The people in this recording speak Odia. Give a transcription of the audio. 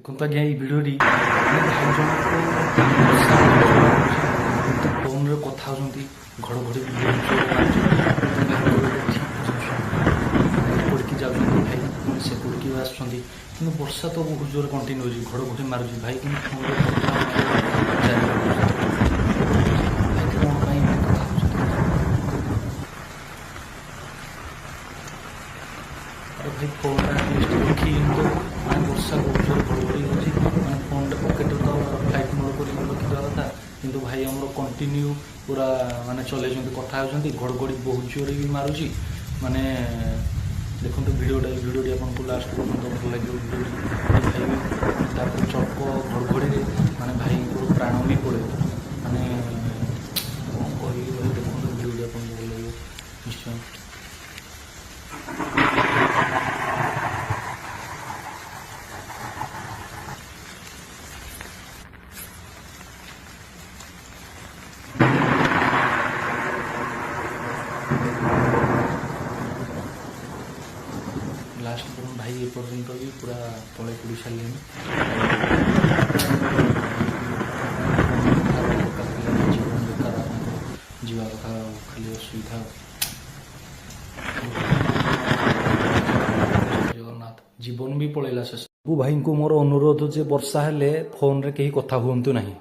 ଦେଖନ୍ତୁ ଆଜ୍ଞା ଏଇ ଭିଡ଼ିଓଟି ଭାଇ ଜଣଙ୍କୁ ଫୋନ୍ରେ କଥା ହେଉଛନ୍ତି, ଘଡ଼ଘଡ଼ି ଏପଡ଼ିକି ଯାଉଛନ୍ତି ଭାଇ, ପୁଣି ସେପଡ଼ିକି ଆସୁଛନ୍ତି, କିନ୍ତୁ ବର୍ଷା ତ ବହୁତ ଜୋରରେ କଣ୍ଟିନ୍ୟୁ ହେଉଛି, ଘଡ଼ଘଡ଼ି ମାରୁଛି ଭାଇ, କିନ୍ତୁ ଫୋନ୍ରେ କଥା ଜାରି ରଖୁଛନ୍ତି। ଭାଇ କ'ଣ ପାଇଁ ଏମିତି କଥା ହେଉଛନ୍ତି? ଆରେ ଭାଇ ଫୋନ୍ଟା ଆଟଲିଷ୍ଟ ରଖି କିନ୍ତୁ ମାନେ ବର୍ଷା ବହୁତ ଜୋରରେ ଘଡ଼ଘଡ଼ି ହେଉଛି, ମାନେ ଫୋନ୍ଟା ପକେଟ୍ରେ ତ ଫ୍ଲାଇଟ୍ ମୋଡ଼ କରିକି ରଖିଦେବା କଥା, କିନ୍ତୁ ଭାଇ ଆମର କଣ୍ଟିନ୍ୟୁ ପୁରା ମାନେ ଚଲେଇଛନ୍ତି, କଥା ହେଉଛନ୍ତି, ଘଡ଼ଘଡ଼ି ବହୁତ ଜୋରରେ ବି ମାରୁଛି। ମାନେ ଦେଖନ୍ତୁ ଭିଡ଼ିଓଟି ଆପଣଙ୍କୁ ଲାଷ୍ଟ ପର୍ଯ୍ୟନ୍ତ ଭଲ ଲାଗିବ। ଭିଡ଼ିଓଟି ଭାଇ ତାପରେ ଚକ ଘଡ଼ଘଡ଼ିରେ ମାନେ ଭାଇଙ୍କର ପ୍ରାଣ ବି ପଳେଇବ। ମାନେ କ'ଣ କହିବି ଭାଇ, ଦେଖନ୍ତୁ ଭିଡ଼ିଓଟି ଆପଣଙ୍କୁ ଭଲ ଲାଗିବ ନିଶ୍ଚୟ। ଲାଷ୍ଟ ପର୍ଯ୍ୟନ୍ତ ଭାଇ ଏପର୍ଯ୍ୟନ୍ତ ବି ପୁରା ତଳେ ପଡ଼ି ସାରିଲେଣି। ଜୀବନ ବେକାର, ଯିବା କଥା ଖାଲି ଅସୁବିଧା। ଜଗନ୍ନାଥ, ଜୀବନ ବି ପଳେଇଲା ଶେଷ। ସବୁ ଭାଇଙ୍କୁ ମୋର ଅନୁରୋଧ ଯେ ବର୍ଷା ହେଲେ ଫୋନ୍ରେ କେହି କଥା ହୁଅନ୍ତୁ ନାହିଁ।